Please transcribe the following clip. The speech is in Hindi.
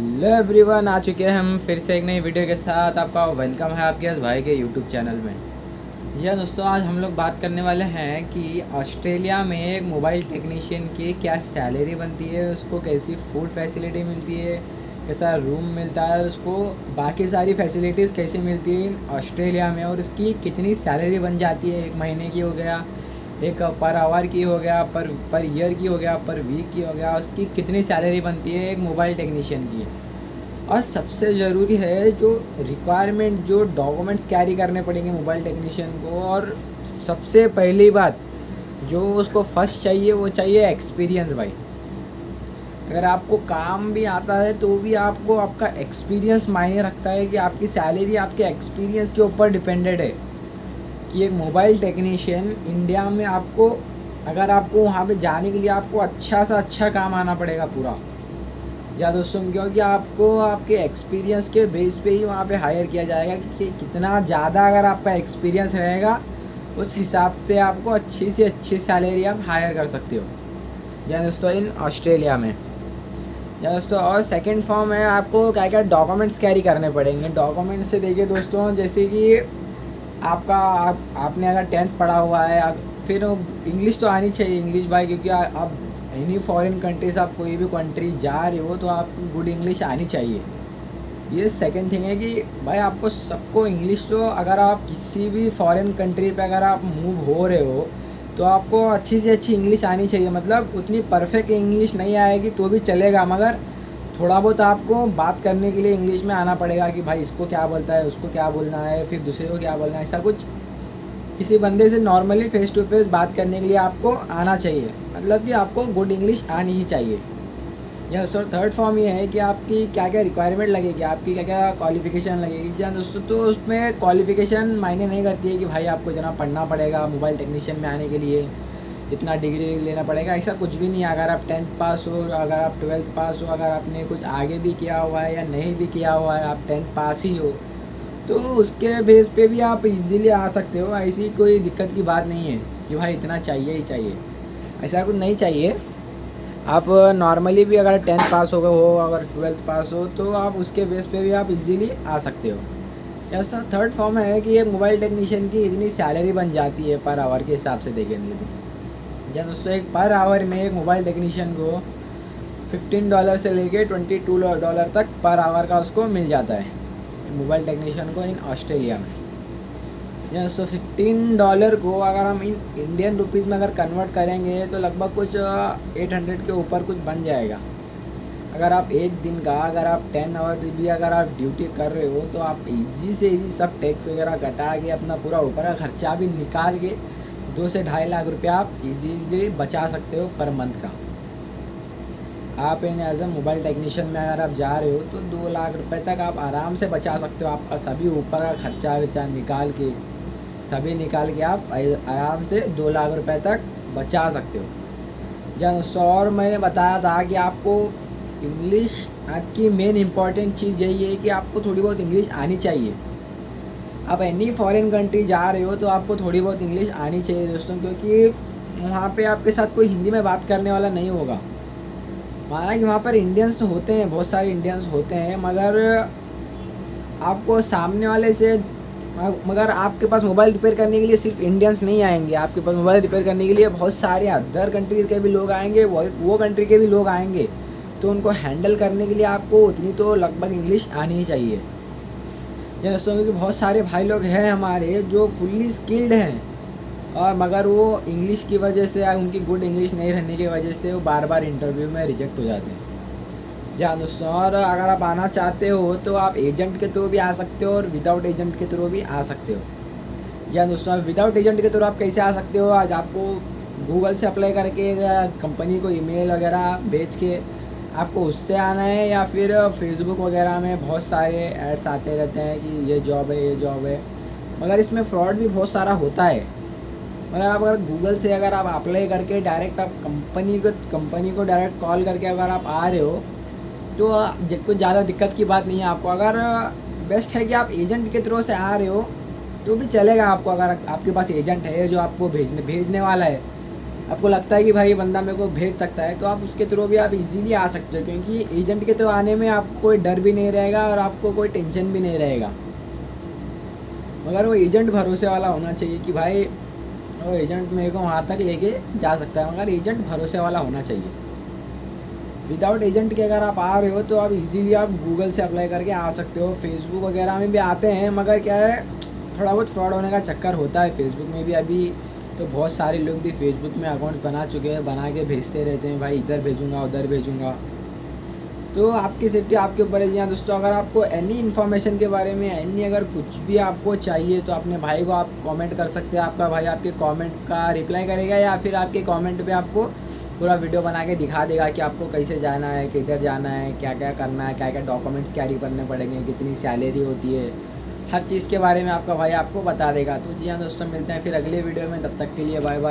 हेलो एवरीवन, आ चुके हैं हम फिर से एक नई वीडियो के साथ। आपका वेलकम है आपके इस भाई के यूट्यूब चैनल में। जी हाँ दोस्तों, आज हम लोग बात करने वाले हैं कि ऑस्ट्रेलिया में एक मोबाइल टेक्नीशियन की क्या सैलरी बनती है, उसको कैसी फूड फैसिलिटी मिलती है, कैसा रूम मिलता है, उसको बाकी सारी फैसिलिटीज़ कैसी मिलती है ऑस्ट्रेलिया में, और उसकी कितनी सैलरी बन जाती है। एक महीने की हो गया, एक पर आवर की हो गया, पर ईयर की हो गया, पर वीक की हो गया, उसकी कितनी सैलरी बनती है एक मोबाइल टेक्नीशियन की। और सबसे ज़रूरी है जो रिक्वायरमेंट, जो डॉक्यूमेंट्स कैरी करने पड़ेंगे मोबाइल टेक्नीशियन को। और सबसे पहली बात जो उसको फर्स्ट चाहिए वो चाहिए एक्सपीरियंस भाई। अगर आपको काम भी आता है तो भी आपको आपका एक्सपीरियंस मायने रखता है कि आपकी सैलरी आपके एक्सपीरियंस के ऊपर डिपेंडेड है। कि एक मोबाइल टेक्नीशियन इंडिया में आपको, अगर आपको वहाँ पे जाने के लिए आपको अच्छा सा अच्छा काम आना पड़ेगा पूरा। या दोस्तों, क्योंकि आपको आपके एक्सपीरियंस के बेस पे ही वहाँ पे हायर किया जाएगा कि कितना ज़्यादा अगर आपका एक्सपीरियंस रहेगा उस हिसाब से आपको अच्छी से अच्छी सैलरी आप हायर कर सकते हो। या दोस्तों इन ऑस्ट्रेलिया में। या दोस्तों, और सेकंड फॉर्म है, आपको क्या क्या डॉक्यूमेंट्स कैरी करने पड़ेंगे। डॉक्यूमेंट्स से देखिए दोस्तों, जैसे कि आपने अगर 10th पढ़ा हुआ है, फिर इंग्लिश तो आनी चाहिए इंग्लिश भाई, क्योंकि आप एनी फॉरेन कंट्रीज, आप कोई भी कंट्री जा रहे हो तो आपको गुड इंग्लिश आनी चाहिए। ये सेकंड थिंग है कि भाई आपको सबको इंग्लिश, तो अगर आप किसी भी फॉरेन कंट्री पे अगर आप मूव हो रहे हो तो आपको अच्छी से अच्छी इंग्लिश आनी चाहिए। मतलब उतनी परफेक्ट इंग्लिश नहीं आएगी तो भी चलेगा, मगर थोड़ा बहुत आपको बात करने के लिए इंग्लिश में आना पड़ेगा कि भाई इसको क्या बोलता है, उसको क्या बोलना है, फिर दूसरे को क्या बोलना है। ऐसा कुछ किसी बंदे से नॉर्मली फेस टू फेस बात करने के लिए आपको आना चाहिए। मतलब कि आपको गुड इंग्लिश आनी ही चाहिए। या सर थर्ड फॉर्म ये है कि आपकी क्या क्या रिक्वायरमेंट लगेगी, आपकी क्या क्या क्वालिफिकेशन लगेगी। जी हाँ दोस्तों, तो उसमें क्वालिफिकेशन मायने नहीं करती है कि भाई आपको इतना पढ़ना पड़ेगा मोबाइल टेक्नीशियन में आने के लिए, इतना डिग्री लेना पड़ेगा, ऐसा कुछ भी नहीं है। अगर आप 10th पास हो, अगर आप 12th पास हो, अगर आपने कुछ आगे भी किया हुआ है या नहीं भी किया हुआ है, आप 10th पास ही हो, तो उसके बेस पे भी आप इजीली आ सकते हो। ऐसी कोई दिक्कत की बात नहीं है कि भाई इतना चाहिए ही चाहिए, ऐसा कुछ नहीं चाहिए। आप नॉर्मली भी अगर 10th पास हो गए हो, अगर 12th पास हो, तो आप उसके बेस पे भी आप इजीली आ सकते हो। या सर थर्ड फॉर्म है कि एक मोबाइल टेक्नीशियन की इतनी सैलरी बन जाती है पर आवर के हिसाब से देखेंगे तो। या दोस्तों, एक पर आवर में एक मोबाइल टेक्नीशियन को $15 से लेके $22 तक पर आवर का उसको मिल जाता है, मोबाइल टेक्नीशियन को इन ऑस्ट्रेलिया में। या दोस्तों, $15 को अगर हम इन इंडियन रुपीज़ में अगर कन्वर्ट करेंगे तो लगभग कुछ 800 के ऊपर कुछ बन जाएगा। अगर आप एक दिन का, अगर आप 10 आवर भी अगर आप ड्यूटी कर रहे हो तो आप इजी से इजी सब टैक्स वगैरह घटा के अपना पूरा ऊपर का खर्चा भी निकाल के 2 से ढाई लाख रुपया आप इजीली बचा सकते हो पर मंथ का। आप इन एज ए मोबाइल टेक्नीशियन में अगर आप जा रहे हो तो 2 लाख रुपए तक आप आराम से बचा सकते हो। आपका सभी ऊपर का खर्चा वर्चा निकाल के, सभी निकाल के आप आराम से 2 लाख रुपए तक बचा सकते हो। जहाँ दोस्तों, और मैंने बताया था कि आपको इंग्लिश, आपकी मेन इम्पॉर्टेंट चीज़ यही है कि आपको थोड़ी बहुत इंग्लिश आनी चाहिए। आप एनी फॉरेन कंट्री जा रहे हो तो आपको थोड़ी बहुत इंग्लिश आनी चाहिए दोस्तों, क्योंकि वहाँ पे आपके साथ कोई हिंदी में बात करने वाला नहीं होगा। माना कि वहाँ पर इंडियंस तो होते हैं, बहुत सारे इंडियंस होते हैं, मगर आपको सामने वाले से, मगर आपके पास मोबाइल रिपेयर करने के लिए सिर्फ इंडियंस नहीं आएंगे, आपके पास मोबाइल रिपेयर करने के लिए बहुत सारे अदर कंट्री के भी लोग आएंगे, वो कंट्री के भी लोग आएंगे। तो उनको हैंडल करने के लिए आपको उतनी तो लगभग इंग्लिश आनी ही चाहिए। या दोस्तों, क्योंकि बहुत सारे भाई लोग हैं हमारे जो फुल्ली स्किल्ड हैं, और मगर वो इंग्लिश की वजह से, उनकी गुड इंग्लिश नहीं रहने की वजह से वो बार बार इंटरव्यू में रिजेक्ट हो जाते हैं। जी हाँ दोस्तों, और अगर आप आना चाहते हो तो आप एजेंट के थ्रू भी आ सकते हो और विदाउट एजेंट के थ्रू भी आ सकते हो। जी हाँ दोस्तों, विदाउट एजेंट के थ्रू आप कैसे आ सकते हो, आज आपको गूगल से अप्लाई करके कंपनी को ईमेल वगैरह भेज के आपको उससे आना है, या फिर फेसबुक वगैरह में बहुत सारे एड्स आते रहते हैं कि ये जॉब है, ये जॉब है, मगर इसमें फ्रॉड भी बहुत सारा होता है। मगर आप अगर गूगल से अगर आप अप्लाई करके डायरेक्ट आप कंपनी को डायरेक्ट कॉल करके अगर आप आ रहे हो तो कुछ ज़्यादा दिक्कत की बात नहीं है आपको। अगर बेस्ट है कि आप एजेंट के थ्रू से आ रहे हो तो भी चलेगा आपको, अगर आपके पास एजेंट है जो आपको भेजने वाला है। आपको लगता है कि भाई बंदा मेरे को भेज सकता है, तो आप उसके थ्रू भी आप इजीली आ सकते हो, क्योंकि एजेंट के थ्रू आने में आपको कोई डर भी नहीं रहेगा और आपको कोई टेंशन भी नहीं रहेगा। मगर वो एजेंट भरोसे वाला होना चाहिए कि भाई वो एजेंट मेरे को वहाँ तक लेके जा सकता है, मगर एजेंट भरोसे वाला होना चाहिए। विदाउट एजेंट के अगर आप आ रहे हो तो आप इजीली आप गूगल से अप्लाई करके आ सकते हो। फेसबुक वगैरह में भी आते हैं, मगर क्या है थोड़ा बहुत फ्रॉड होने का चक्कर होता है फेसबुक में भी। अभी तो बहुत सारे लोग भी फेसबुक में अकाउंट बना चुके हैं, बना के भेजते रहते हैं भाई इधर भेजूँगा उधर भेजूँगा। तो आपकी सेफ्टी आपके ऊपर है। जी हाँ दोस्तों, अगर आपको एनी इन्फॉर्मेशन के बारे में एनी अगर कुछ भी आपको चाहिए तो अपने भाई को आप कमेंट कर सकते हैं। आपका भाई आपके कमेंट का रिप्लाई करेगा, या फिर आपके कमेंट पे आपको पूरा वीडियो बना के दिखा देगा कि आपको कैसे जाना है, किधर जाना है, क्या क्या करना है, क्या क्या डॉक्यूमेंट्स कैरी करने पड़ेंगे, कितनी सैलरी होती है, हर चीज़ के बारे में आपका भाई आपको बता देगा। तो जी हाँ दोस्तों, मिलते हैं फिर अगले वीडियो में, तब तक के लिए बाय बाय।